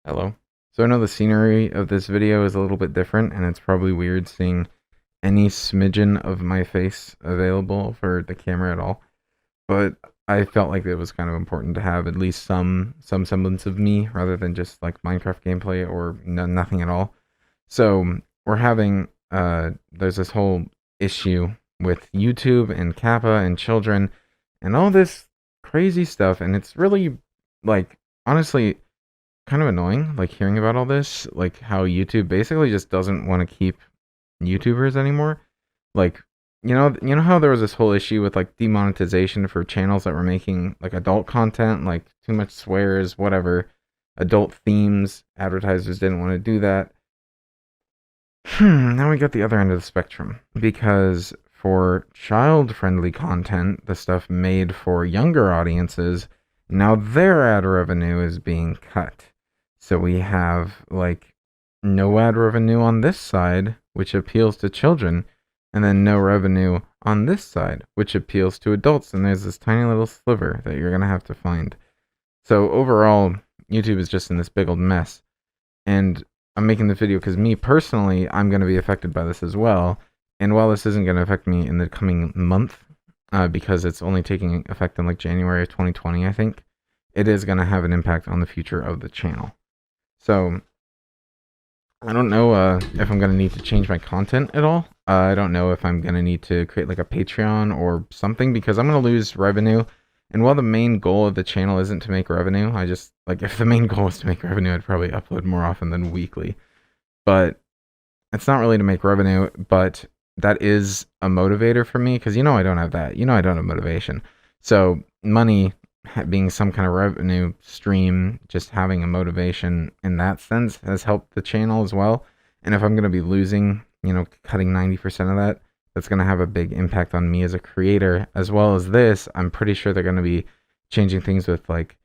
Hello. So I know the scenery of this video is a little bit different, and it's probably weird seeing any smidgen of my face available for the camera at all. But I felt like it was kind of important to have at least some semblance of me rather than just like Minecraft gameplay or nothing at all. So we're having there's this whole issue with YouTube and Kappa and children and all this crazy stuff, and it's really like honestly kind of annoying, like hearing about all this, like how YouTube basically just doesn't want to keep YouTubers anymore. Like, you know how there was this whole issue with like demonetization for channels that were making like adult content, like too much swears, whatever, adult themes. Advertisers didn't want to do that. Now we got the other end of the spectrum because for child-friendly content, the stuff made for younger audiences, now their ad revenue is being cut. So we have like no ad revenue on this side, which appeals to children, and then no revenue on this side, which appeals to adults. And there's this tiny little sliver that you're gonna have to find. So overall, YouTube is just in this big old mess. And I'm making this video because me personally, I'm going to be affected by this as well. And while this isn't going to affect me in the coming month, because it's only taking effect in like January of 2020, I think, it is going to have an impact on the future of the channel. So I don't know if I'm going to need to change my content at all. I don't know if I'm going to need to create like a Patreon or something because I'm going to lose revenue. And while the main goal of the channel isn't to make revenue, I just, like, if the main goal was to make revenue, I'd probably upload more often than weekly. But it's not really to make revenue, but that is a motivator for me because I don't have that. I don't have motivation. So money being some kind of revenue stream, just having a motivation in that sense has helped the channel as well. And if I'm going to be losing, cutting 90% of that, that's going to have a big impact on me as a creator. As well as this, I'm pretty sure they're going to be changing things with like,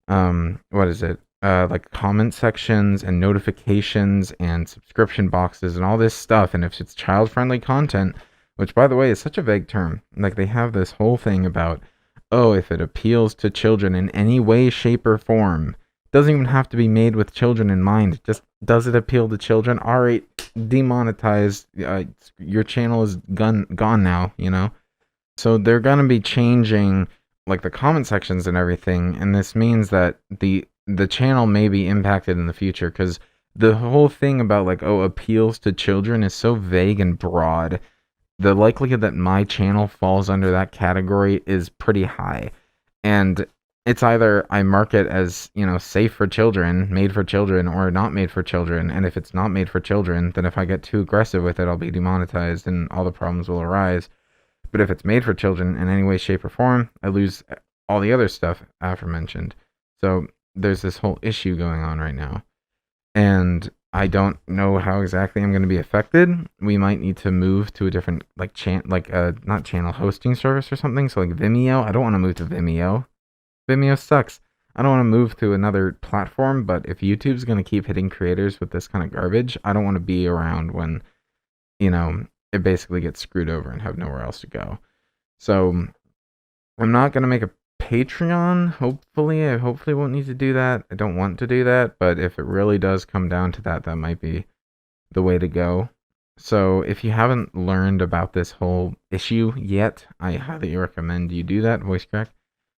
what is it? Like comment sections and notifications and subscription boxes and all this stuff. And if it's child-friendly content, which by the way is such a vague term, like they have this whole thing about, oh, if it appeals to children in any way, shape, or form, doesn't even have to be made with children in mind. Just does it appeal to children? All right, demonetized. Your channel is gone now. So they're gonna be changing like the comment sections and everything, and this means that the channel may be impacted in the future because the whole thing about like appeals to children is so vague and broad. The likelihood that my channel falls under that category is pretty high. And it's either I mark it as, safe for children, made for children, or not made for children. And if it's not made for children, then if I get too aggressive with it, I'll be demonetized and all the problems will arise. But if it's made for children in any way, shape, or form, I lose all the other stuff aforementioned. So there's this whole issue going on right now. And I don't know how exactly I'm going to be affected. We might need to move to a different not channel hosting service or something. So like Vimeo, I don't want to move to Vimeo. Vimeo sucks. I don't want to move to another platform, but if YouTube's going to keep hitting creators with this kind of garbage, I don't want to be around when, it basically gets screwed over and have nowhere else to go. So I'm not going to make a Patreon. Hopefully, I hopefully won't need to do that. I don't want to do that, but if it really does come down to that, that might be the way to go. So if you haven't learned about this whole issue yet, I highly recommend you do that. Voice crack.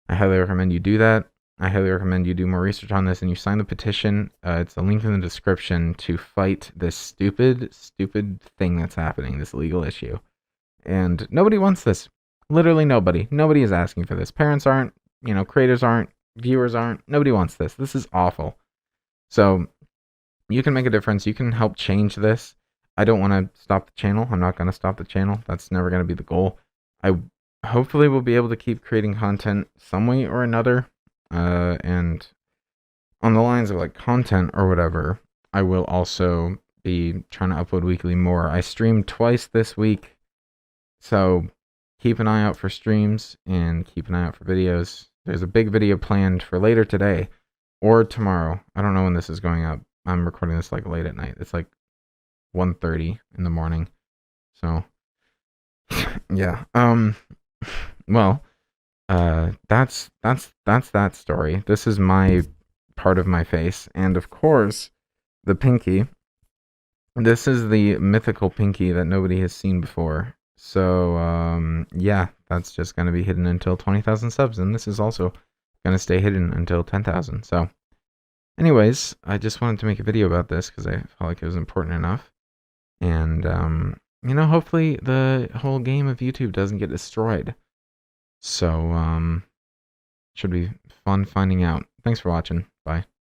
I highly recommend you do that. I highly recommend you do more research on this and you sign the petition. It's a link in the description to fight this stupid thing that's happening, this legal issue. And nobody wants this. Literally nobody. Nobody is asking for this. Parents aren't, creators aren't, viewers aren't. Nobody wants this. This is awful. So you can make a difference. You can help change this. I don't want to stop the channel. I'm not going to stop the channel. That's never going to be the goal. I hopefully will be able to keep creating content some way or another. And on the lines of like content or whatever, I will also be trying to upload weekly more. I streamed twice this week. So keep an eye out for streams and keep an eye out for videos. There's a big video planned for later today or tomorrow. I don't know when this is going up. I'm recording this like late at night. It's like 1:30 in the morning. So yeah. Well, that's that story. This is my part of my face. And of course, the pinky. This is the mythical pinky that nobody has seen before. So, yeah, that's just going to be hidden until 20,000 subs. And this is also going to stay hidden until 10,000. So, anyways, I just wanted to make a video about this because I felt like it was important enough. And, hopefully the whole game of YouTube doesn't get destroyed. So, should be fun finding out. Thanks for watching. Bye.